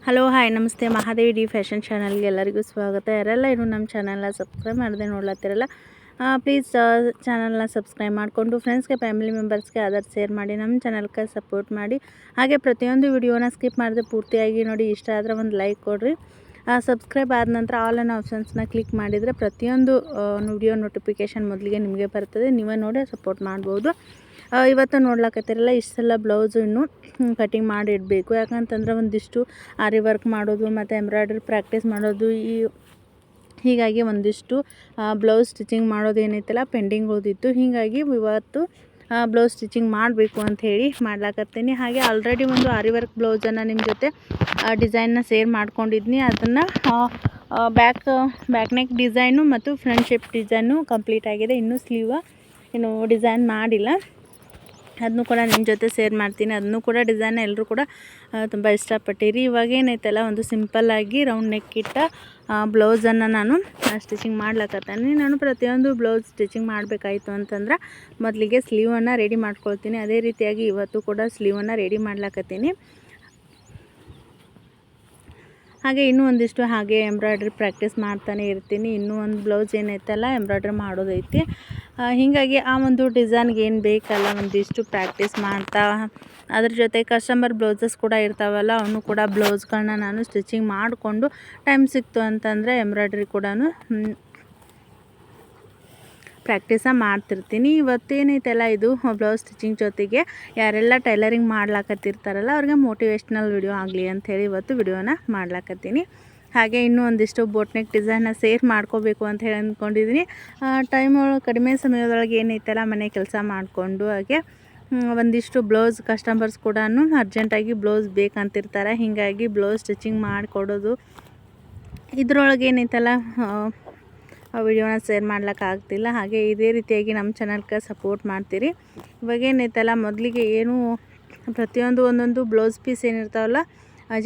Hello hi ನಮಸ್ತೆ Mahadevi D fashion ಚಾನಲ್ಗೆ ಎಲ್ಲರಿಗೂ ಸ್ವಾಗತ. ಯಾರೆಲ್ಲ ಇನ್ನು ನಮ್ಮ ಚಾನಲ್ನ ಸಬ್ಸ್ಕ್ರೈಬ್ ಮಾಡದೆ ನೋಡ್ಲತ್ತಿರಲ್ಲ ಪ್ಲೀಸ್ ಚಾನಲ್ನ ಸಬ್ಸ್ಕ್ರೈಬ್ ಮಾಡಿಕೊಂಡು ಫ್ರೆಂಡ್ಸ್ಗೆ ಫ್ಯಾಮಿಲಿ ಮೆಂಬರ್ಸ್ಗೆ ಅದರ್ ಶೇರ್ ಮಾಡಿ ನಮ್ಮ ಚಾನಲ್ಗೆ ಸಪೋರ್ಟ್ ಮಾಡಿ. ಹಾಗೆ ಪ್ರತಿಯೊಂದು ವಿಡಿಯೋನ ಸ್ಕಿಪ್ ಮಾಡದೆ ಪೂರ್ತಿಯಾಗಿ ನೋಡಿ. ಇಷ್ಟ ಆದರೆ ಒಂದು ಲೈಕ್ ಕೊಡಿರಿ. ಸಬ್ಸ್ಕ್ರೈಬ್ ಆದ ನಂತರ ಆಲ್ ಅನ್ನೋ ಆಪ್ಷನ್ಸ್ನ ಕ್ಲಿಕ್ ಮಾಡಿದರೆ ಪ್ರತಿಯೊಂದು ವಿಡಿಯೋ ನೋಟಿಫಿಕೇಷನ್ ಮೊದಲಿಗೆ ನಿಮಗೆ ಬರ್ತದೆ. ನೀವೇ ನೋಡಿ ಸಪೋರ್ಟ್ ಮಾಡ್ಬೋದು. ಇವತ್ತು ನೋಡ್ಲಕತ್ತಿರಲ್ಲ ಇಷ್ಟೆಲ್ಲ ಬ್ಲೌಸು ಇನ್ನೂ ಕಟಿಂಗ್ ಮಾಡಿ ಇಡಬೇಕು. ಯಾಕಂತಂದ್ರೆ ಒಂದಿಷ್ಟು ಆರಿ ವರ್ಕ್ ಮಾಡೋದು ಮತ್ತು ಎಂಬ್ರಾಯ್ಡ್ರಿ ಪ್ರಾಕ್ಟೀಸ್ ಮಾಡೋದು ಹೀಗಾಗಿ ಒಂದಿಷ್ಟು ಬ್ಲೌಸ್ ಸ್ಟಿಚಿಂಗ್ ಮಾಡೋದು ಏನೈತಲ್ಲ ಪೆಂಡಿಂಗ್ ಉಳಿದಿತ್ತು. ಹೀಗಾಗಿ ಇವತ್ತು ಬ್ಲೌಸ್ ಸ್ಟಿಚಿಂಗ್ ಮಾಡಬೇಕು ಅಂಥೇಳಿ ಮಾಡ್ಲಾಕತ್ತೀನಿ. ಹಾಗೆ ಆಲ್ರೆಡಿ ಒಂದು ಆರಿ ವರ್ಕ್ ಬ್ಲೌಸನ್ನು ನಿಮ್ಮ ಜೊತೆ ಡಿಸೈನ್ನ ಶೇರ್ ಮಾಡ್ಕೊಂಡಿದ್ನಿ. ಅದನ್ನು ಬ್ಯಾಕ್ ನೆಕ್ ಡಿಸೈನು ಮತ್ತು ಫ್ರಂಟ್ ಶೇಪ್ ಡಿಸೈನು ಕಂಪ್ಲೀಟ್ ಆಗಿದೆ. ಇನ್ನೂ ಸ್ಲೀವ್ ಇನ್ನು ಡಿಸೈನ್ ಮಾಡಿಲ್ಲ. ಅದನ್ನು ಕೂಡ ನಿಮ್ಮ ಜೊತೆ ಶೇರ್ ಮಾಡ್ತೀನಿ. ಅದನ್ನು ಕೂಡ ಡಿಸೈನ್ ಎಲ್ಲರೂ ಕೂಡ ತುಂಬ ಇಷ್ಟಪಟ್ಟಿರಿ. ಇವಾಗ ಏನೈತಲ್ಲ ಒಂದು ಸಿಂಪಲ್ಲಾಗಿ ರೌಂಡ್ ನೆಕ್ ಇಟ್ಟ ಬ್ಲೌಸನ್ನು ನಾನು ಸ್ಟಿಚಿಂಗ್ ಮಾಡ್ಲಕತ್ತೀನಿ. ನಾನು ಪ್ರತಿಯೊಂದು ಬ್ಲೌಸ್ ಸ್ಟಿಚಿಂಗ್ ಮಾಡಬೇಕಾಯ್ತು ಅಂತಂದ್ರೆ ಮೊದಲಿಗೆ ಸ್ಲೀವನ್ನು ರೆಡಿ ಮಾಡ್ಕೊಳ್ತೀನಿ. ಅದೇ ರೀತಿಯಾಗಿ ಇವತ್ತು ಕೂಡ ಸ್ಲೀವನ್ನು ರೆಡಿ ಮಾಡ್ಲಕತ್ತೀನಿ. ಹಾಗೆ ಇನ್ನೂ ಒಂದಿಷ್ಟು ಹಾಗೆ ಎಂಬ್ರಾಯ್ಡ್ರಿ ಪ್ರಾಕ್ಟೀಸ್ ಮಾಡ್ತಾನೆ ಇರ್ತೀನಿ. ಇನ್ನೂ ಒಂದು ಬ್ಲೌಸ್ ಏನೈತಲ್ಲ ಎಂಬ್ರಾಯ್ಡ್ರಿ ಮಾಡೋದೈತಿ. ಹೀಗಾಗಿ ಆ ಒಂದು ಡಿಸೈನ್ಗೆ ಏನು ಬೇಕಲ್ಲ ಒಂದಿಷ್ಟು ಪ್ರಾಕ್ಟೀಸ್ ಮಾಡ್ತಾ ಅದ್ರ ಜೊತೆ ಕಸ್ಟಮರ್ ಬ್ಲೌಸಸ್ ಕೂಡ ಇರ್ತಾವಲ್ಲ ಅವನು ಕೂಡ ಬ್ಲೌಸ್ಗಳನ್ನ ನಾನು ಸ್ಟಿಚಿಂಗ್ ಮಾಡಿಕೊಂಡು ಟೈಮ್ ಸಿಕ್ತು ಅಂತಂದರೆ ಎಂಬ್ರಾಯ್ಡ್ರಿ ಕೂಡ ಪ್ರಾಕ್ಟೀಸ ಮಾಡ್ತಿರ್ತೀನಿ. ಇವತ್ತೇನೈತಲ್ಲ ಇದು ಬ್ಲೌಸ್ ಸ್ಟಿಚಿಂಗ್ ಜೊತೆಗೆ ಯಾರೆಲ್ಲ ಟೈಲರಿಂಗ್ ಮಾಡ್ಲಾಕತ್ತಿರ್ತಾರಲ್ಲ ಅವ್ರಿಗೆ ಮೋಟಿವೇಶ್ನಲ್ ವಿಡಿಯೋ ಆಗಲಿ ಅಂಥೇಳಿ ಇವತ್ತು ವಿಡಿಯೋನ ಮಾಡ್ಲಾಕತ್ತೀನಿ. ಹಾಗೆ ಇನ್ನೂ ಒಂದಿಷ್ಟು ಬೋಟ್ನೆಕ್ ಡಿಸೈನ್ನ ಶೇರ್ ಮಾಡ್ಕೋಬೇಕು ಅಂತ ಹೇಳಿ ಅಂದ್ಕೊಂಡಿದ್ದೀನಿ. ಟೈಮ್ ಕಡಿಮೆ ಸಮಯದೊಳಗೆ ಏನೈತಲ್ಲ ಮನೆ ಕೆಲಸ ಮಾಡಿಕೊಂಡು ಹಾಗೆ ಒಂದಿಷ್ಟು ಬ್ಲೌಸ್ ಕಸ್ಟಮರ್ಸ್ ಕೂಡ ಅರ್ಜೆಂಟಾಗಿ ಬ್ಲೌಸ್ ಬೇಕಂತಿರ್ತಾರೆ. ಹೀಗಾಗಿ ಬ್ಲೌಸ್ ಸ್ಟಿಚಿಂಗ್ ಮಾಡಿಕೊಡೋದು ಇದ್ರೊಳಗೆ ಏನೈತಲ್ಲ ವಿಡಿಯೋನ ಶೇರ್ ಮಾಡ್ಲಿಕ್ಕಾಗ್ತಿಲ್ಲ. ಹಾಗೆ ಇದೇ ರೀತಿಯಾಗಿ ನಮ್ಮ ಚಾನಲ್ಗೆ ಸಪೋರ್ಟ್ ಮಾಡ್ತೀರಿ. ಇವಾಗ ಏನೈತಲ್ಲ ಮೊದಲಿಗೆ ಏನು ಒಂದೊಂದು ಬ್ಲೌಸ್ ಪೀಸ್ ಏನಿರ್ತಾವಲ್ಲ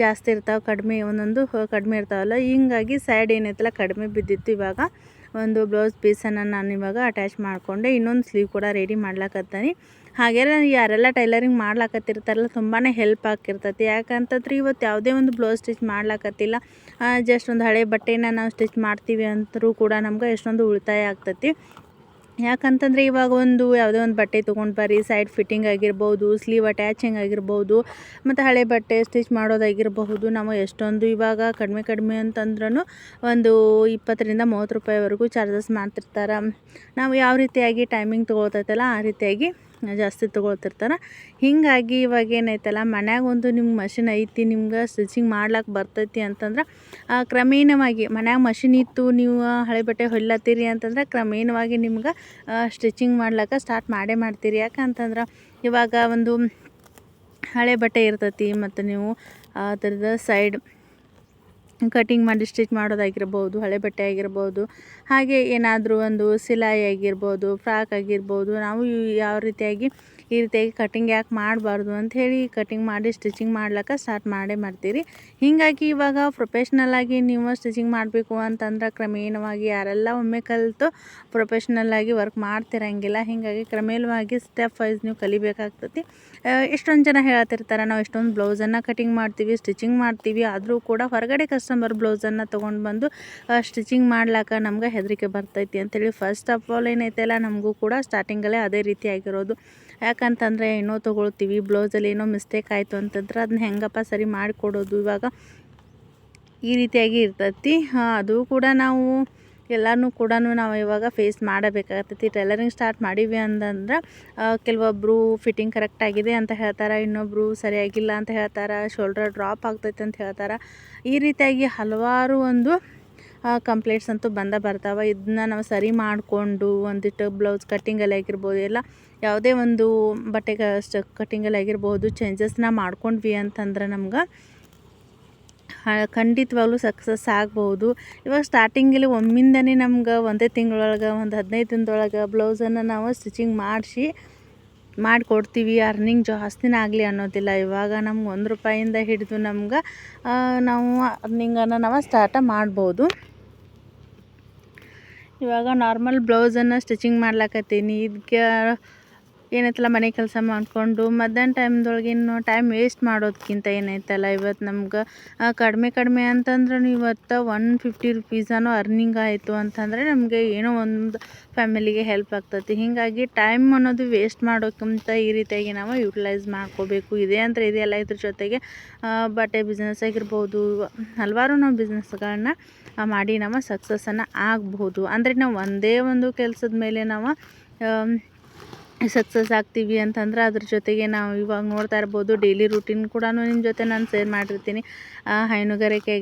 ಜಾಸ್ತಿ ಇರ್ತಾವೆ, ಒಂದೊಂದು ಕಡಿಮೆ ಇರ್ತಾವಲ್ಲ. ಹೀಗಾಗಿ ಸೈಡ್ ಏನೈತಲ್ಲ ಕಡಿಮೆ ಬಿದ್ದಿತ್ತು. ಇವಾಗ ಒಂದು ಬ್ಲೌಸ್ ಪೀಸನ್ನು ನಾನು ಇವಾಗ ಅಟ್ಯಾಚ್ ಮಾಡಿಕೊಂಡೆ. ಇನ್ನೊಂದು ಸ್ಲೀವ್ ಕೂಡ ರೆಡಿ ಮಾಡ್ಲಾಕತ್ತೀನಿ. ಹಾಗೆ ಯಾರೆಲ್ಲ ಟೈಲರಿಂಗ್ ಮಾಡ್ಲಾಕತ್ತಿರ್ತಾರಲ್ಲ ತುಂಬಾ ಹೆಲ್ಪ್ ಆಗಿರ್ತೈತಿ. ಯಾಕಂತಂದ್ರೆ ಇವತ್ತು ಯಾವುದೇ ಒಂದು ಬ್ಲೌಸ್ ಸ್ಟಿಚ್ ಮಾಡ್ಲಾಕತ್ತಿಲ್ಲ, ಜಸ್ಟ್ ಒಂದು ಹಳೆ ಬಟ್ಟೆನ ನಾವು ಸ್ಟಿಚ್ ಮಾಡ್ತೀವಿ ಅಂತರೂ ಕೂಡ ನಮ್ಗೆ ಎಷ್ಟೊಂದು ಉಳಿತಾಯ ಆಗ್ತೈತಿ. ಯಾಕಂತಂದರೆ ಇವಾಗ ಯಾವುದೇ ಒಂದು ಬಟ್ಟೆ ತೊಗೊಂಡು ಬರ್ರಿ, ಸೈಡ್ ಫಿಟ್ಟಿಂಗ್ ಆಗಿರ್ಬೋದು, ಸ್ಲೀವ್ ಅಟ್ಯಾಚಿಂಗ್ ಆಗಿರ್ಬೋದು, ಮತ್ತು ಹಳೆ ಬಟ್ಟೆ ಸ್ಟಿಚ್ ಮಾಡೋದಾಗಿರಬಹುದು. ನಾವು ಎಷ್ಟೊಂದು ಇವಾಗ ಕಡಿಮೆ ಅಂತಂದ್ರೂ ಒಂದು 20-30 ರೂಪಾಯಿವರೆಗೂ ಚಾರ್ಜಸ್ ಮಾಡ್ತಿರ್ತಾರೆ. ನಾವು ಯಾವ ರೀತಿಯಾಗಿ ಟೈಮಿಂಗ್ ತೊಗೊಳ್ತೈತಲ್ಲ ಆ ರೀತಿಯಾಗಿ ಜಾಸ್ತಿ ತೊಗೊಳ್ತಿರ್ತಾರೆ. ಹೀಗಾಗಿ ಇವಾಗ ಏನೈತಲ್ಲ ಮನ್ಯಾಗ ನಿಮ್ಗೆ ಮಷಿನ್ ಐತಿ, ನಿಮ್ಗೆ ಸ್ಟಿಚಿಂಗ್ ಮಾಡ್ಲಿಕ್ಕೆ ಬರ್ತೈತಿ ಅಂತಂದ್ರೆ ಕ್ರಮೇಣವಾಗಿ ಮನ್ಯಾಗ ಮಷಿನ್ ಇತ್ತು, ನೀವು ಹಳೆ ಬಟ್ಟೆ ಹೊಲಿಲತ್ತೀರಿ ಅಂತಂದ್ರೆ ಕ್ರಮೇಣವಾಗಿ ನಿಮ್ಗೆ ಸ್ಟಿಚಿಂಗ್ ಮಾಡ್ಲಿಕ್ಕೆ ಸ್ಟಾರ್ಟ್ ಮಾಡ್ತೀರಿ. ಯಾಕಂತಂದ್ರೆ ಇವಾಗ ಒಂದು ಹಳೆ ಬಟ್ಟೆ ಇರ್ತೈತಿ ಮತ್ತು ನೀವು ಅದರದ ಸೈಡ್ ಕಟಿಂಗ್ ಮಾಡಿ ಸ್ಟಿಚ್ ಮಾಡೋದಾಗಿರ್ಬೋದು, ಹಳೆ ಬಟ್ಟೆ ಆಗಿರ್ಬೋದು, ಹಾಗೆ ಏನಾದರೂ ಒಂದು ಸಿಲಾಯಿ ಆಗಿರ್ಬೋದು, ಫ್ರಾಕ್ ಆಗಿರ್ಬೋದು, ನಾವು ಯಾವ ರೀತಿಯಾಗಿ ಈ ರೀತಿಯಾಗಿ ಕಟಿಂಗ್ ಯಾಕೆ ಮಾಡಬಾರ್ದು ಅಂಥೇಳಿ ಕಟಿಂಗ್ ಮಾಡಿ ಸ್ಟಿಚಿಂಗ್ ಮಾಡ್ಲಿಕ್ಕೆ ಸ್ಟಾರ್ಟ್ ಮಾಡ್ತೀರಿ. ಹೀಗಾಗಿ ಇವಾಗ ಪ್ರೊಫೆಷ್ನಲ್ಲಾಗಿ ನೀವು ಸ್ಟಿಚಿಂಗ್ ಮಾಡಬೇಕು ಅಂತಂದ್ರೆ ಕ್ರಮೇಣವಾಗಿ ಯಾರೆಲ್ಲ ಒಮ್ಮೆ ಕಲಿತು ಪ್ರೊಫೆಷ್ನಲ್ಲಾಗಿ ವರ್ಕ್ ಮಾಡ್ತಿರಂಗಿಲ್ಲ. ಹೀಗಾಗಿ ಕ್ರಮೇಣವಾಗಿ ಸ್ಟೆಪ್ ವೈಸ್ ನೀವು ಕಲಿಬೇಕಾಗ್ತೈತಿ. ಎಷ್ಟೊಂದು ಜನ ಹೇಳ್ತಿರ್ತಾರೆ ನಾವು ಎಷ್ಟೊಂದು ಬ್ಲೌಸನ್ನು ಕಟಿಂಗ್ ಮಾಡ್ತೀವಿ, ಸ್ಟಿಚಿಂಗ್ ಮಾಡ್ತೀವಿ, ಆದರೂ ಕೂಡ ಹೊರಗಡೆ ಕಸ್ಟಮರ್ ಬ್ಲೌಸನ್ನು ತೊಗೊಂಡು ಬಂದು ಸ್ಟಿಚಿಂಗ್ ಮಾಡ್ಲಿಕ್ಕೆ ನಮ್ಗೆ ಹೆದರಿಕೆ ಬರ್ತೈತಿ ಅಂತೇಳಿ. ಫಸ್ಟ್ ಆಫ್ ಆಲ್ ಏನೈತೆಲ್ಲ ನಮಗೂ ಕೂಡ ಸ್ಟಾರ್ಟಿಂಗಲ್ಲೇ ಅದೇ ರೀತಿ ಆಗಿರೋದು. ಯಾಕಂತಂದರೆ ಏನೋ ತೊಗೊಳ್ತೀವಿ, ಬ್ಲೌಸಲ್ಲಿ ಏನೋ ಮಿಸ್ಟೇಕ್ ಆಯಿತು ಅಂತಂದ್ರೆ ಅದನ್ನ ಹೆಂಗಪ್ಪ ಸರಿ ಮಾಡಿಕೊಡೋದು, ಇವಾಗ ಈ ರೀತಿಯಾಗಿ ಇರ್ತೈತಿ. ಅದು ಕೂಡ ನಾವು ಎಲ್ಲನೂ ಕೂಡ ನಾವು ಇವಾಗ ಫೇಸ್ ಮಾಡಬೇಕಾಗ್ತೈತಿ. ಟೈಲರಿಂಗ್ ಸ್ಟಾರ್ಟ್ ಮಾಡೀವಿ ಅಂತಂದ್ರೆ ಕೆಲವೊಬ್ಬರು ಫಿಟ್ಟಿಂಗ್ ಕರೆಕ್ಟಾಗಿದೆ ಅಂತ ಹೇಳ್ತಾರೆ, ಇನ್ನೊಬ್ಬರು ಸರಿಯಾಗಿಲ್ಲ ಅಂತ ಹೇಳ್ತಾರೆ, ಶೋಲ್ಡರ್ ಡ್ರಾಪ್ ಆಗ್ತೈತೆ ಅಂತ ಹೇಳ್ತಾರೆ. ಈ ರೀತಿಯಾಗಿ ಹಲವಾರು ಕಂಪ್ಲೇಂಟ್ಸ್ ಅಂತೂ ಬರ್ತಾವೆ. ಇದನ್ನ ನಾವು ಸರಿ ಮಾಡಿಕೊಂಡು ಒಂದಿಟ್ಟು ಬ್ಲೌಸ್ ಕಟ್ಟಿಂಗಲ್ಲಿ ಆಗಿರ್ಬೋದು, ಎಲ್ಲ ಯಾವುದೇ ಒಂದು ಬಟ್ಟೆಗೆ ಕಟ್ಟಿಂಗಲ್ಲಿ ಆಗಿರ್ಬೋದು ಚೇಂಜಸ್ನ ಮಾಡ್ಕೊಂಡ್ವಿ ಅಂತಂದ್ರೆ ನಮ್ಗೆ ಖಂಡಿತವಾಗ್ಲೂ ಸಕ್ಸಸ್ ಆಗ್ಬೋದು. ಇವಾಗ ಸ್ಟಾರ್ಟಿಂಗಲ್ಲಿ ಒಮ್ಮಿಂದನೇ ನಮ್ಗೆ ಒಂದೇ ತಿಂಗಳೊಳಗೆ ಒಂದು 15 ದಿನದೊಳಗೆ ಬ್ಲೌಸನ್ನು ನಾವು ಸ್ಟಿಚಿಂಗ್ ಮಾಡಿಕೊಡ್ತೀವಿ, ಅರ್ನಿಂಗ್ ಜಾಸ್ತಿನೇ ಆಗಲಿ ಅನ್ನೋದಿಲ್ಲ. ಇವಾಗ ನಮ್ಗೆ ₹1 ಹಿಡಿದು ನಮ್ಗೆ ನಾವು ಅರ್ನಿಂಗನ್ನು ನಾವು ಸ್ಟಾರ್ಟ ಮಾಡ್ಬೋದು. ಇವಾಗ ನಾರ್ಮಲ್ ಬ್ಲೌಸನ್ನು ಸ್ಟಿಚಿಂಗ್ ಮಾಡ್ಲಾಕತ್ತೀನಿ. ಇದಕ್ಕೆ ಏನೈತಲ್ಲ ಮನೆ ಕೆಲಸ ಮಾಡಿಕೊಂಡು ಮಧ್ಯಾಹ್ನ ಟೈಮ್ದೊಳಗೇನು ಟೈಮ್ ವೇಸ್ಟ್ ಮಾಡೋದಕ್ಕಿಂತ ಏನೈತಲ್ಲ ಇವತ್ತು ನಮ್ಗೆ ಕಡಿಮೆ ಅಂತಂದ್ರೆ ಇವತ್ತು 150 ರುಪೀಸನೂ ಅರ್ನಿಂಗ್ ಆಯಿತು ಅಂತಂದರೆ ನಮಗೆ ಏನೋ ಒಂದು ಫ್ಯಾಮಿಲಿಗೆ ಹೆಲ್ಪ್ ಆಗ್ತೈತಿ. ಹೀಗಾಗಿ ಟೈಮ್ ಅನ್ನೋದು ವೇಸ್ಟ್ ಮಾಡೋಕ್ಕಿಂತ ಈ ರೀತಿಯಾಗಿ ನಾವು ಯುಟಿಲೈಸ್ ಮಾಡ್ಕೋಬೇಕು. ಇದೆ ಅಂದರೆ ಇದೆಯಲ್ಲ, ಇದ್ರ ಜೊತೆಗೆ ಬಟ್ಟೆ ಬಿಸ್ನೆಸ್ ಆಗಿರ್ಬೋದು, ಹಲವಾರು ನಾವು ಬಿಸ್ನೆಸ್ಗಳನ್ನ ಮಾಡಿ ನಾವು ಸಕ್ಸಸ್ಸನ್ನು ಆಗಬಹುದು. ಅಂದರೆ ನಾವು ಒಂದೇ ಒಂದು ಕೆಲಸದ ಮೇಲೆ ನಾವು ಸಕ್ಸಸ್ ಆಗ್ತೀವಿ ಅಂತಂದ್ರೆ ಅದ್ರ ಜೊತೆಗೆ ನಾವು ಇವಾಗ ನೋಡ್ತಾ ಇರ್ಬೋದು ಡೈಲಿ ರೂಟೀನ್ ಕೂಡ ನಿಮ್ಮ ಜೊತೆ ನಾನು ಶೇರ್ ಮಾಡಿರ್ತೀನಿ. ಹೈನುಗಾರಿಕೆ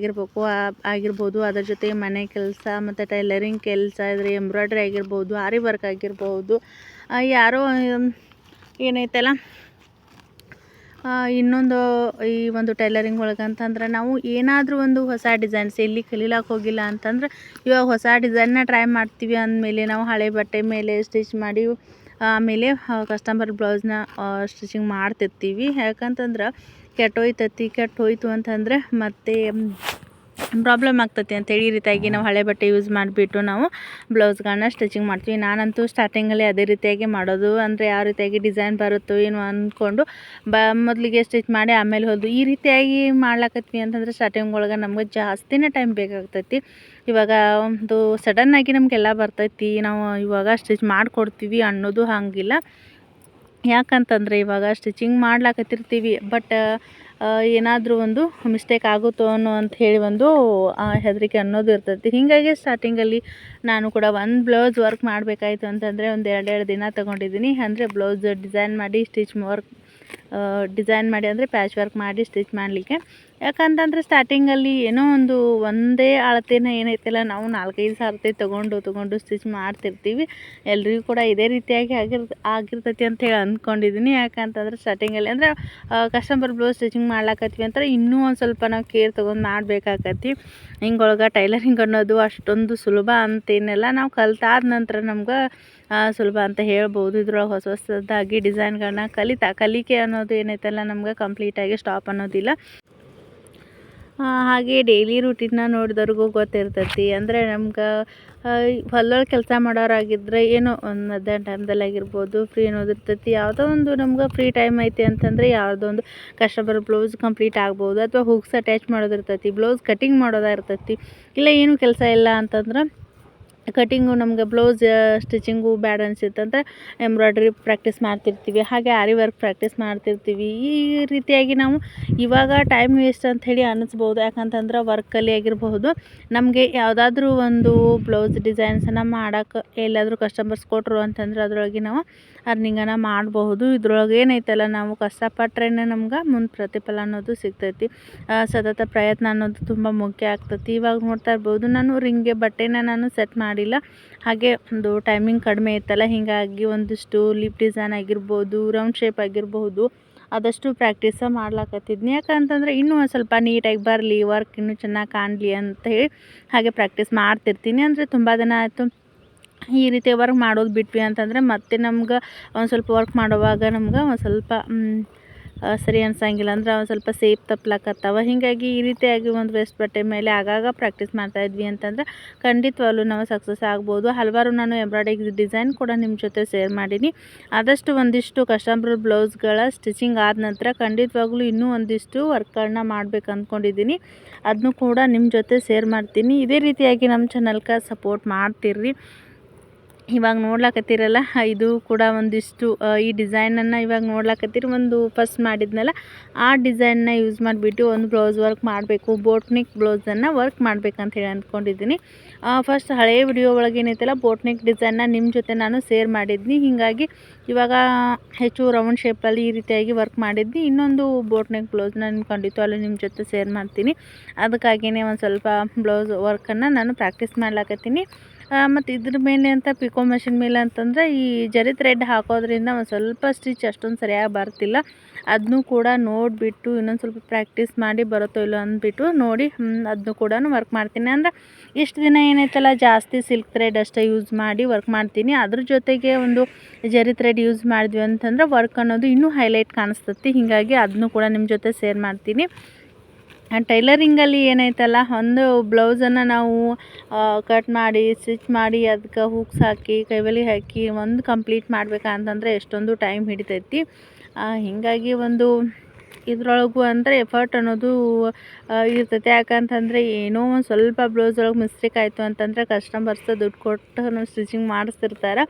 ಆಗಿರ್ಬೋದು, ಅದ್ರ ಜೊತೆಗೆ ಮನೆ ಕೆಲಸ ಮತ್ತು ಟೈಲರಿಂಗ್ ಕೆಲಸ ಇದ್ರೆ ಎಂಬ್ರಾಯ್ಡ್ರಿ ಆಗಿರ್ಬೋದು, ಆರಿ ವರ್ಕ್ ಆಗಿರ್ಬೋದು, ಯಾರೋ ಏನೈತಲ್ಲ ಇನ್ನೊಂದು ಈ ಒಂದು ಟೈಲರಿಂಗ್ ಒಳಗೆ ಅಂತಂದ್ರೆ ನಾವು ಏನಾದರೂ ಒಂದು ಹೊಸ ಡಿಸೈನ್ಸ್ ಎಲ್ಲಿ ಕಲೀಲಾಕ ಹೋಗಿಲ್ಲ ಅಂತಂದ್ರೆ ಇವಾಗ ಹೊಸ ಡಿಸೈನ್ನ ಟ್ರೈ ಮಾಡ್ತೀವಿ ಅಂದಮೇಲೆ ನಾವು ಹಳೆ ಬಟ್ಟೆ ಮೇಲೆ ಸ್ಟಿಚ್ ಮಾಡಿ ಆಮೇಲೆ ಕಸ್ಟಮರ್ ಬ್ಲೌಸ್ನ ಸ್ಟಿಚಿಂಗ್ ಮಾಡ್ತಿರ್ತೀವಿ. ಯಾಕಂತಂದ್ರೆ ಕೆಟ್ಟೋಯ್ತು ಅಂತಂದ್ರೆ ಮತ್ತೆ ಪ್ರಾಬ್ಲಮ್ ಆಗ್ತೈತಿ ಅಂತೇಳಿ ಈ ರೀತಿಯಾಗಿ ನಾವು ಹಳೆ ಬಟ್ಟೆ ಯೂಸ್ ಮಾಡಿಬಿಟ್ಟು ನಾವು ಬ್ಲೌಸ್ಗಳನ್ನ ಸ್ಟಿಚಿಂಗ್ ಮಾಡ್ತೀವಿ. ನಾನಂತೂ ಸ್ಟಾರ್ಟಿಂಗಲ್ಲಿ ಅದೇ ರೀತಿಯಾಗಿ ಮಾಡೋದು. ಅಂದರೆ ಯಾವ ರೀತಿಯಾಗಿ ಡಿಸೈನ್ ಬರುತ್ತೋ ಏನು ಅಂದ್ಕೊಂಡು ಮೊದಲಿಗೆ ಸ್ಟಿಚ್ ಮಾಡಿ ಆಮೇಲೆ ಹೊಲಿದು ಈ ರೀತಿಯಾಗಿ ಮಾಡ್ಲಾಕತ್ವಿ ಅಂತಂದರೆ ಸ್ಟಾರ್ಟಿಂಗ್ ಒಳಗೆ ನಮ್ಗೆ ಜಾಸ್ತಿನೇ ಟೈಮ್ ಬೇಕಾಗ್ತೈತಿ. ಇವಾಗ ಒಂದು ಸಡನ್ನಾಗಿ ನಮಗೆಲ್ಲ ಬರ್ತೈತಿ, ನಾವು ಇವಾಗ ಸ್ಟಿಚ್ ಮಾಡಿಕೊಡ್ತೀವಿ ಅನ್ನೋದು ಹಾಗಿಲ್ಲ. ಯಾಕಂತಂದರೆ ಇವಾಗ ಸ್ಟಿಚಿಂಗ್ ಮಾಡ್ಲಾಕತ್ತಿರ್ತೀವಿ, ಬಟ್ ಏನಾದರೂ ಒಂದು ಮಿಸ್ಟೇಕ್ ಆಗುತ್ತೋ ಅಂತ ಹೇಳಿ ಒಂದು ಹೆದರಿಕೆ ಅನ್ನೋದು ಇರ್ತೈತಿ. ಹೀಗಾಗಿ ಸ್ಟಾರ್ಟಿಂಗಲ್ಲಿ ನಾನು ಕೂಡ ಒಂದು ಬ್ಲೌಸ್ ವರ್ಕ್ ಮಾಡಬೇಕಾಯ್ತು ಅಂತಂದರೆ ಒಂದು 2 ದಿನ ತೊಗೊಂಡಿದ್ದೀನಿ. ಅಂದರೆ ಬ್ಲೌಸ್ ಡಿಸೈನ್ ಮಾಡಿ ಅಂದರೆ ಪ್ಯಾಚ್ ವರ್ಕ್ ಮಾಡಿ ಸ್ಟಿಚ್ ಮಾಡಲಿಕ್ಕೆ. ಯಾಕಂತಂದರೆ ಸ್ಟಾರ್ಟಿಂಗಲ್ಲಿ ಏನೋ ಒಂದೇ ಅಳತೆನ ಏನೈತಲ್ಲ ನಾವು 4-5 ಸರ್ತಿ ತೊಗೊಂಡು ಸ್ಟಿಚ್ ಮಾಡ್ತಿರ್ತೀವಿ. ಎಲ್ರಿಗೂ ಕೂಡ ಇದೇ ರೀತಿಯಾಗಿ ಆಗಿರ್ತೈತಿ ಅಂತ ಹೇಳಿ ಅಂದ್ಕೊಂಡಿದ್ದೀನಿ. ಯಾಕಂತಂದ್ರೆ ಸ್ಟಾರ್ಟಿಂಗಲ್ಲಿ ಅಂದರೆ ಕಸ್ಟಮರ್ ಬ್ಲೌಸ್ ಸ್ಟಿಚಿಂಗ್ ಮಾಡ್ಲಾಕತ್ವಿ ಅಂತಾರೆ ಇನ್ನೂ ಒಂದು ಸ್ವಲ್ಪ ನಾವು ಕೇರ್ ತೊಗೊಂಡು ಮಾಡಬೇಕಾಗತ್ತಿ. ಹಿಂಗೊಳಗೆ ಟೈಲರಿಂಗ್ ಅನ್ನೋದು ಅಷ್ಟೊಂದು ಸುಲಭ ಅಂತೇನೆಲ್ಲ ನಾವು ಕಲ್ತಾದ ನಂತರ ನಮ್ಗೆ ಸುಲಭ ಅಂತ ಹೇಳ್ಬೋದು. ಇದ್ರೊಳಗೆ ಹೊಸದಾಗಿ ಡಿಸೈನ್ಗಳನ್ನ ಕಲಿಕೆ ಅನ್ನೋದು ಏನೈತಲ್ಲ ನಮ್ಗೆ ಕಂಪ್ಲೀಟಾಗಿ ಸ್ಟಾಪ್ ಅನ್ನೋದಿಲ್ಲ. ಹಾಗೆ ಡೈಲಿ ರೂಟೀನ್ನ ನೋಡಿದವ್ರಿಗೂ ಗೊತ್ತಿರ್ತೈತಿ. ಅಂದರೆ ನಮ್ಗೆ ಹೊಲದೊಳಗೆ ಕೆಲಸ ಮಾಡೋರಾಗಿದ್ದರೆ ಏನೋ ಒಂದು ಮಧ್ಯಾಹ್ನ ಟೈಮ್ದಲ್ಲಿ ಆಗಿರ್ಬೋದು ಫ್ರೀ ಅನ್ನೋದು ಇರ್ತೈತಿ. ಯಾವುದೋ ಒಂದು ನಮ್ಗೆ ಫ್ರೀ ಟೈಮ್ ಐತಿ ಅಂತಂದರೆ ಯಾವುದೋ ಒಂದು ಕಸ್ಟಮರ್ ಬ್ಲೌಸ್ ಕಂಪ್ಲೀಟ್ ಆಗ್ಬೋದು, ಅಥವಾ ಹುಕ್ಸ್ ಅಟ್ಯಾಚ್ ಮಾಡೋದಿರ್ತೈತಿ, ಬ್ಲೌಸ್ ಕಟಿಂಗ್ ಮಾಡೋದಿರ್ತೈತಿ. ಇಲ್ಲ ಏನೂ ಕೆಲಸ ಇಲ್ಲ ಅಂತಂದ್ರೆ ಕಟಿಂಗು ನಮ್ಗೆ ಬ್ಲೌಸ್ ಸ್ಟಿಚಿಂಗು ಬ್ಯಾಡ ಅನಿಸಿತ್ತಂದ್ರೆ ಎಂಬ್ರಾಯ್ಡ್ರಿ ಪ್ರಾಕ್ಟೀಸ್ ಮಾಡ್ತಿರ್ತೀವಿ. ಹಾಗೆ ಆರಿ ವರ್ಕ್ ಪ್ರಾಕ್ಟೀಸ್ ಮಾಡ್ತಿರ್ತೀವಿ. ಈ ರೀತಿಯಾಗಿ ನಾವು ಇವಾಗ ಟೈಮ್ ವೇಸ್ಟ್ ಅಂಥೇಳಿ ಅನ್ನಿಸ್ಬೋದು. ಯಾಕಂತಂದ್ರೆ ವರ್ಕಲ್ಲಿ ಆಗಿರಬಹುದು, ನಮಗೆ ಯಾವುದಾದ್ರೂ ಒಂದು ಬ್ಲೌಸ್ ಡಿಸೈನ್ಸನ್ನು ಮಾಡೋಕ್ಕೆ ಎಲ್ಲಾದರೂ ಕಸ್ಟಮರ್ಸ್ ಕೊಟ್ಟರು ಅಂತಂದ್ರೆ ಅದರೊಳಗೆ ನಾವು ಅರ್ನಿಂಗನ್ನು ಮಾಡಬಹುದು. ಇದ್ರೊಳಗೆ ಏನೈತಲ್ಲ ನಾವು ಕಷ್ಟಪಟ್ಟರೆ ನಮ್ಗೆ ಮುಂದೆ ಪ್ರತಿಫಲ ಅನ್ನೋದು ಸಿಗ್ತೈತಿ. ಸತತ ಪ್ರಯತ್ನ ಅನ್ನೋದು ತುಂಬ ಮುಖ್ಯ ಆಗ್ತೈತಿ. ಇವಾಗ ನೋಡ್ತಾ ಇರ್ಬೋದು ನಾನು ರಿಂಗ್ಗೆ ಬಟ್ಟೆನ ನಾನು ಸೆಟ್ ಮಾಡಿಲ್ಲ. ಹಾಗೆ ಒಂದು ಟೈಮಿಂಗ್ ಕಡಿಮೆ ಇತ್ತಲ್ಲ, ಹೀಗಾಗಿ ಒಂದಿಷ್ಟು ಲೀಫ್ ಡಿಸೈನ್ ಆಗಿರ್ಬೋದು, ರೌಂಡ್ ಶೇಪ್ ಆಗಿರಬಹುದು, ಆದಷ್ಟು ಪ್ರಾಕ್ಟೀಸ ಮಾಡ್ಲಾಕತ್ತಿದ್ನಿ. ಯಾಕಂತಂದರೆ ಇನ್ನೂ ಒಂದು ಸ್ವಲ್ಪ ನೀಟಾಗಿ ಬರಲಿ, ವರ್ಕ್ ಇನ್ನೂ ಚೆನ್ನಾಗಿ ಕಾಣಲಿ ಅಂತ ಹೇಳಿ ಹಾಗೆ ಪ್ರಾಕ್ಟೀಸ್ ಮಾಡ್ತಿರ್ತೀನಿ. ಅಂದರೆ ತುಂಬ ದಿನ ಆಯಿತು ಈ ರೀತಿ ವರ್ಕ್ ಮಾಡೋದು ಬಿಟ್ವಿ ಅಂತಂದರೆ ಮತ್ತೆ ನಮ್ಗೆ ಒಂದು ಸ್ವಲ್ಪ ವರ್ಕ್ ಮಾಡುವಾಗ ನಮ್ಗೆ ಒಂದು ಸ್ವಲ್ಪ ಸರಿ ಅನ್ಸಂಗಿಲ್ಲ. ಅಂದ್ರೆ ಒಂದು ಸ್ವಲ್ಪ ಸೇಪ್ ತಪ್ಲಾಕತ್ತಾವ. ಹೀಗಾಗಿ ಈ ರೀತಿಯಾಗಿ ಒಂದು ವೇಸ್ಟ್ ಬಟ್ಟೆ ಮೇಲೆ ಆಗಾಗ ಪ್ರಾಕ್ಟೀಸ್ ಮಾಡ್ತಾಯಿದ್ವಿ ಅಂತಂದ್ರೆ ಖಂಡಿತವಾಗ್ಲೂ ನಾವು ಸಕ್ಸಸ್ ಆಗ್ಬೋದು. ಹಲವಾರು ನಾನು ಎಂಬ್ರಾಯ್ಡ್ರಿ ಡಿಸೈನ್ ಕೂಡ ನಿಮ್ಮ ಜೊತೆ ಶೇರ್ ಮಾಡೀನಿ. ಆದಷ್ಟು ಒಂದಿಷ್ಟು ಕಸ್ಟಮರ್ ಬ್ಲೌಸ್ಗಳ ಸ್ಟಿಚಿಂಗ್ ಆದ ನಂತರ ಖಂಡಿತವಾಗ್ಲೂ ಇನ್ನೂ ಒಂದಿಷ್ಟು ವರ್ಕ್ಗಳನ್ನ ಮಾಡ್ಬೇಕು ಅಂದ್ಕೊಂಡಿದ್ದೀನಿ. ಅದನ್ನು ಕೂಡ ನಿಮ್ಮ ಜೊತೆ ಶೇರ್ ಮಾಡ್ತೀನಿ. ಇದೇ ರೀತಿಯಾಗಿ ನಮ್ಮ ಚಾನಲ್ಗೆ ಸಪೋರ್ಟ್ ಮಾಡ್ತಿರ್ರಿ. ಇವಾಗ ನೋಡ್ಲಾಕತ್ತೀರಲ್ಲ, ಇದು ಕೂಡ ಒಂದಿಷ್ಟು ಈ ಡಿಸೈನನ್ನು ಇವಾಗ ನೋಡ್ಲಾಕತ್ತೀರಿ. ಒಂದು ಫಸ್ಟ್ ಮಾಡಿದ್ನಲ್ಲ ಆ ಡಿಸೈನ್ನ ಯೂಸ್ ಮಾಡಿಬಿಟ್ಟು ಒಂದು ಬ್ಲೌಸ್ ವರ್ಕ್ ಮಾಡಬೇಕು, ಬೋಟ್ನಿಕ್ ಬ್ಲೌಸನ್ನು ವರ್ಕ್ ಮಾಡ್ಬೇಕಂತ ಹೇಳಿ ಅಂದ್ಕೊಂಡಿದ್ದೀನಿ. ಫಸ್ಟ್ ಹಳೆಯ ವಿಡಿಯೋ ಒಳಗೆ ಏನೈತಲ್ಲ ಬೋಟ್ನಿಕ್ ಡಿಸೈನ್ನ ನಿಮ್ಮ ಜೊತೆ ನಾನು ಶೇರ್ ಮಾಡಿದ್ನಿ. ಹೀಗಾಗಿ ಇವಾಗ ಹೆಚ್ಚು ರೌಂಡ್ ಶೇಪಲ್ಲಿ ಈ ರೀತಿಯಾಗಿ ವರ್ಕ್ ಮಾಡಿದ್ನಿ. ಇನ್ನೊಂದು ಬೋಟ್ನಿಕ್ ಬ್ಲೌಸ್ನ ನಾನು ಖಂಡಿತವಾಗ್ಲೂ ನಿಮ್ಮ ಜೊತೆ ಶೇರ್ ಮಾಡ್ತೀನಿ. ಅದಕ್ಕಾಗಿಯೇ ಒಂದು ಸ್ವಲ್ಪ ಬ್ಲೌಸ್ ವರ್ಕನ್ನು ನಾನು ಪ್ರಾಕ್ಟೀಸ್ ಮಾಡ್ಲಾಕತ್ತೀನಿ. ಮತ್ತು ಇದ್ರ ಮೇಲೆ ಅಂತ ಪಿಕೋ ಮೆಷಿನ್ ಮೇಲೆ ಅಂತಂದರೆ ಈ ಜರಿ ಥ್ರೆಡ್ ಹಾಕೋದ್ರಿಂದ ಒಂದು ಸ್ವಲ್ಪ ಸ್ಟಿಚ್ ಅಷ್ಟೊಂದು ಸರಿಯಾಗಿ ಬರ್ತಿಲ್ಲ. ಅದನ್ನೂ ಕೂಡ ನೋಡಿಬಿಟ್ಟು ಇನ್ನೊಂದು ಸ್ವಲ್ಪ ಪ್ರಾಕ್ಟೀಸ್ ಮಾಡಿ ಬರುತ್ತೋ ಇಲ್ಲೋ ಅಂದ್ಬಿಟ್ಟು ನೋಡಿ ಅದನ್ನು ಕೂಡ ವರ್ಕ್ ಮಾಡ್ತೀನಿ. ಅಂದರೆ ಇಷ್ಟು ದಿನ ಏನೈತಲ್ಲ ಜಾಸ್ತಿ ಸಿಲ್ಕ್ ಥ್ರೆಡ್ ಅಷ್ಟೇ ಯೂಸ್ ಮಾಡಿ ವರ್ಕ್ ಮಾಡ್ತೀನಿ. ಅದ್ರ ಜೊತೆಗೆ ಒಂದು ಜರಿ ಥ್ರೆಡ್ ಯೂಸ್ ಮಾಡಿದ್ವಿ ಅಂತಂದ್ರೆ ವರ್ಕ್ ಅನ್ನೋದು ಇನ್ನೂ ಹೈಲೈಟ್ ಕಾಣಿಸ್ತತಿ. ಹೀಗಾಗಿ ಅದನ್ನು ಕೂಡ ನಿಮ್ಮ ಜೊತೆ ಶೇರ್ ಮಾಡ್ತೀನಿ. ಟೈಲರಿಂಗಲ್ಲಿ ಏನೈತಲ್ಲ, ಒಂದು ಬ್ಲೌಸನ್ನು ನಾವು ಕಟ್ ಮಾಡಿ ಸ್ಟಿಚ್ ಮಾಡಿ ಅದಕ್ಕೆ ಹೂಕ್ಸ್ ಹಾಕಿ ಕೈವಲಿ ಹಾಕಿ ಒಂದು ಕಂಪ್ಲೀಟ್ ಮಾಡ್ಬೇಕಂತಂದರೆ ಎಷ್ಟೊಂದು ಟೈಮ್ ಹಿಡಿತೈತಿ. ಹೀಗಾಗಿ ಒಂದು ಇದ್ರೊಳಗೂ ಅಂದರೆ ಎಫರ್ಟ್ ಅನ್ನೋದು ಇರ್ತೈತೆ. ಯಾಕಂತಂದರೆ ಏನೋ ಒಂದು ಸ್ವಲ್ಪ ಬ್ಲೌಸ್ ಒಳಗೆ ಮಿಸ್ಟೇಕ್ ಆಯಿತು ಅಂತಂದರೆ ಕಸ್ಟಮರ್ಸ್ ದುಡ್ಡು ಕೊಟ್ಟು ನಾವು ಸ್ಟಿಚಿಂಗ್ ಮಾಡಿಸ್ತಿರ್ತಾರೆ.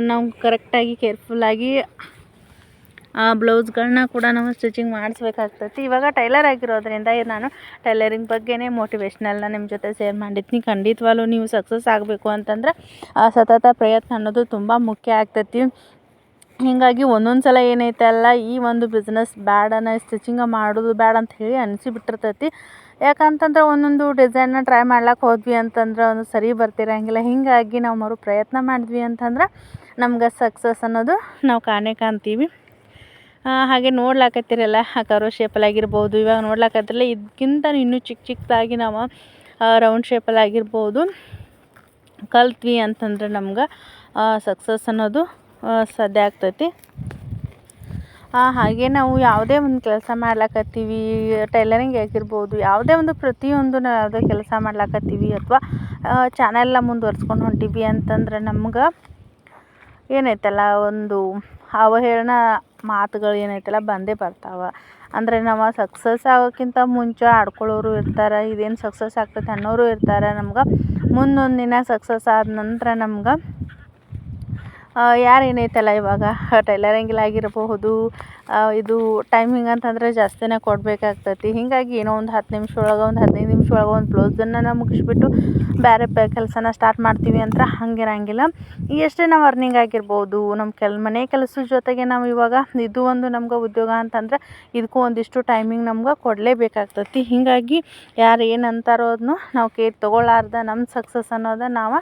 ನಾವು ಕರೆಕ್ಟಾಗಿ ಕೇರ್ಫುಲ್ಲಾಗಿ ಬ್ಲೌಸ್ಗಳನ್ನ ಕೂಡ ನಾವು ಸ್ಟಿಚಿಂಗ್ ಮಾಡಿಸ್ಬೇಕಾಗ್ತೈತಿ. ಇವಾಗ ಟೈಲರ್ ಆಗಿರೋದ್ರಿಂದ ನಾನು ಟೈಲರಿಂಗ್ ಬಗ್ಗೆನೇ ಮೋಟಿವೇಶ್ನಲ್ನ ನಿಮ್ಮ ಜೊತೆ ಶೇರ್ ಮಾಡಿದ್ನಿ. ಖಂಡಿತವಾಗ್ಲೂ ನೀವು ಸಕ್ಸಸ್ ಆಗಬೇಕು ಅಂತಂದ್ರೆ ಸತತ ಪ್ರಯತ್ನ ಅನ್ನೋದು ತುಂಬ ಮುಖ್ಯ ಆಗ್ತೈತಿ. ಹೀಗಾಗಿ ಒಂದೊಂದು ಸಲ ಏನೈತಲ್ಲ, ಈ ಒಂದು ಬಿಸ್ನೆಸ್ ಬ್ಯಾಡನ ಸ್ಟಿಚಿಂಗ ಮಾಡೋದು ಬ್ಯಾಡ ಅಂತ ಹೇಳಿ ಅನಿಸಿಬಿಟ್ಟಿರ್ತೈತಿ. ಯಾಕಂತಂದ್ರೆ ಒಂದೊಂದು ಡಿಸೈನ್ನ ಟ್ರೈ ಮಾಡ್ಲಿಕ್ಕೆ ಹೋದ್ವಿ ಅಂತಂದ್ರೆ ಒಂದು ಸರಿ ಬರ್ತಿರಂಗಿಲ್ಲ. ಹೀಗಾಗಿ ನಾವು ಮರು ಪ್ರಯತ್ನ ಮಾಡಿದ್ವಿ ಅಂತಂದ್ರೆ ನಮ್ಗೆ ಸಕ್ಸಸ್ ಅನ್ನೋದು ನಾವು ಕಾಣ್ತೀವಿ. ಹಾಗೆ ನೋಡ್ಲಾಕತ್ತಿರಲ್ಲ ಕರೋ ಶೇಪಲ್ಲಾಗಿರ್ಬೋದು, ಇವಾಗ ನೋಡ್ಲಾಕತ್ತಿರಲ್ಲ ಇದಕ್ಕಿಂತ ಇನ್ನೂ ಚಿಕ್ಕದಾಗಿ ನಾವು ರೌಂಡ್ ಶೇಪಲ್ಲಾಗಿರ್ಬೋದು ಕಲ್ತ್ವಿ ಅಂತಂದ್ರೆ ನಮ್ಗೆ ಸಕ್ಸಸ್ ಅನ್ನೋದು ಸಾಧ್ಯ ಆಗ್ತೈತಿ. ಹಾಗೆ ನಾವು ಯಾವುದೇ ಒಂದು ಕೆಲಸ ಮಾಡ್ಲಾಕತ್ತೀವಿ, ಟೈಲರಿಂಗ್ ಆಗಿರ್ಬೋದು, ಯಾವುದೇ ಒಂದು ಪ್ರತಿಯೊಂದು ನಾವು ಯಾವುದೇ ಕೆಲಸ ಮಾಡ್ಲಾಕತ್ತೀವಿ ಅಥವಾ ಚಾನೆಲ್ನ ಮುಂದುವರ್ಸ್ಕೊಂಡು ಹೊಂಟೀವಿ ಅಂತಂದ್ರೆ ನಮ್ಗೆ ಏನೈತಲ್ಲ ಒಂದು ಅವಹೇಳನ ಮಾತುಗಳು ಏನೈತಲ್ಲ ಬಂದೇ ಬರ್ತಾವೆ. ಅಂದರೆ ನಾವು ಸಕ್ಸಸ್ ಆಗೋಕ್ಕಿಂತ ಮುಂಚೆ ಆಡ್ಕೊಳ್ಳೋರು ಇರ್ತಾರೆ, ಇದೇನು ಸಕ್ಸಸ್ ಆಗ್ತೈತೆ ಅನ್ನೋರು ಇರ್ತಾರೆ. ನಮ್ಗೆ ಮುಂದೊಂದು ದಿನ ಸಕ್ಸಸ್ ಆದ ನಂತರ ನಮ್ಗೆ ಯಾರು ಏನೈತಲ್ಲ ಇವಾಗ ಟೈಲರಿಂಗಲ್ಲಾಗಿರಬಹುದು, ಇದು ಟೈಮಿಂಗ್ ಅಂತಂದರೆ ಜಾಸ್ತಿನೇ ಕೊಡಬೇಕಾಗ್ತೈತಿ. ಹೀಗಾಗಿ ಏನೋ ಒಂದು 10 ನಿಮಿಷ ಒಳಗೆ ಒಂದು 15 ನಿಮಿಷ ಒಳಗೆ ಒಂದು ಬ್ಲೌಸನ್ನು ನಾವು ಮುಗಿಸ್ಬಿಟ್ಟು ಬೇರೆ ಕೆಲಸನ ಸ್ಟಾರ್ಟ್ ಮಾಡ್ತೀವಿ ಅಂದ್ರೆ ಹಂಗಿರಂಗಿಲ್ಲ. ಎಷ್ಟೇ ನಾವು ಅರ್ನಿಂಗ್ ಆಗಿರ್ಬೋದು, ನಮ್ಮ ಮನೆ ಕೆಲಸದ ಜೊತೆಗೆ ನಾವು ಇವಾಗ ಇದು ಒಂದು ನಮ್ಗೆ ಉದ್ಯೋಗ ಅಂತಂದ್ರೆ ಇದಕ್ಕೂ ಒಂದಿಷ್ಟು ಟೈಮಿಂಗ್ ನಮ್ಗೆ ಕೊಡಲೇಬೇಕಾಗ್ತೈತಿ. ಹೀಗಾಗಿ ಯಾರು ಏನು ಅಂತಾರೋ ಅದನ್ನು ನಾವು ಕೇರ್ ತೊಗೊಳ್ಳಾರ್ದ ನಮ್ಮ ಸಕ್ಸಸ್ ಅನ್ನೋದು ನಾವು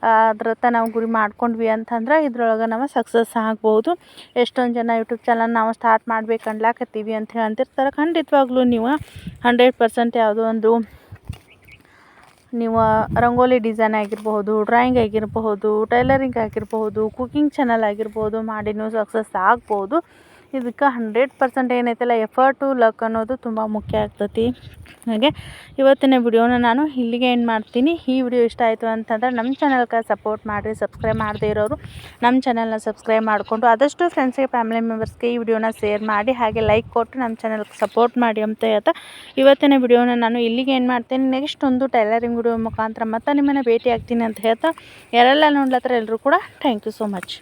ಅದ್ರತ್ತ ನಾವು ಗುರಿ ಮಾಡ್ಕೊಂಡ್ವಿ ಅಂತಂದ್ರೆ ಇದ್ರೊಳಗೆ ನಾವು ಸಕ್ಸಸ್ ಆಗ್ಬೋದು. ಎಷ್ಟೊಂದು ಜನ ಯೂಟ್ಯೂಬ್ ಚಾನಲ್ ನಾವು ಸ್ಟಾರ್ಟ್ ಮಾಡ್ಬೇಕು ಅನ್ಲಾಕತ್ತೀವಿ ಅಂತ ಹೇಳಿ ಅಂತಿರ್ತಾರೆ. ಖಂಡಿತವಾಗ್ಲೂ ನೀವು 100% ಯಾವುದೋ ಒಂದು ನೀವು ರಂಗೋಲಿ ಡಿಸೈನ್ ಆಗಿರಬಹುದು, ಡ್ರಾಯಿಂಗ್ ಆಗಿರಬಹುದು, ಟೈಲರಿಂಗ್ ಆಗಿರಬಹುದು, ಕುಕಿಂಗ್ ಚಾನಲ್ ಆಗಿರ್ಬೋದು ಮಾಡಿ ನೀವು ಸಕ್ಸಸ್ ಆಗ್ಬೋದು. ಇದಕ್ಕೆ 100% ಏನೈತಲ್ಲ ಎಫರ್ಟು ಲಕ್ ಅನ್ನೋದು ತುಂಬ ಮುಖ್ಯ ಆಗ್ತೈತಿ. ಹಾಗೆ ಇವತ್ತಿನ ವಿಡಿಯೋನ ನಾನು ಇಲ್ಲಿಗೆ ಎಂಡ್ ಮಾಡ್ತೀನಿ. ಈ ವಿಡಿಯೋ ಇಷ್ಟ ಆಯಿತು ಅಂತಂದ್ರೆ ನಮ್ಮ ಚಾನಲ್ಗೆ ಸಪೋರ್ಟ್ ಮಾಡಿರಿ. ಸಬ್ಸ್ಕ್ರೈಬ್ ಮಾಡದೇ ಇರೋರು ನಮ್ಮ ಚಾನಲ್ನ ಸಬ್ಸ್ಕ್ರೈಬ್ ಮಾಡಿಕೊಂಡು ಆದಷ್ಟು ಫ್ರೆಂಡ್ಸ್ಗೆ ಫ್ಯಾಮಿಲಿ ಮೆಂಬರ್ಸ್ಗೆ ಈ ವಿಡಿಯೋನ ಶೇರ್ ಮಾಡಿ ಹಾಗೆ ಲೈಕ್ ಕೊಟ್ಟು ನಮ್ಮ ಚಾನಲ್ಗೆ ಸಪೋರ್ಟ್ ಮಾಡಿ ಅಂತ ಹೇಳ್ತಾ ಇವತ್ತಿನ ವಿಡಿಯೋನ ನಾನು ಇಲ್ಲಿಗೆ ಎಂಡ್ ಮಾಡ್ತೀನಿ. ನೆಕ್ಸ್ಟ್ ಒಂದು ಟೈಲರಿಂಗ್ ವಿಡಿಯೋ ಮುಖಾಂತರ ಮತ್ತೆ ನಿಮ್ಮನ್ನು ಭೇಟಿ ಆಗ್ತೀನಿ ಅಂತ ಹೇಳ್ತಾ ಯಾರೆಲ್ಲ ನೋಡ್ಲತ್ತರ ಎಲ್ಲರೂ ಕೂಡ ಥ್ಯಾಂಕ್ ಯು ಸೋ ಮಚ್.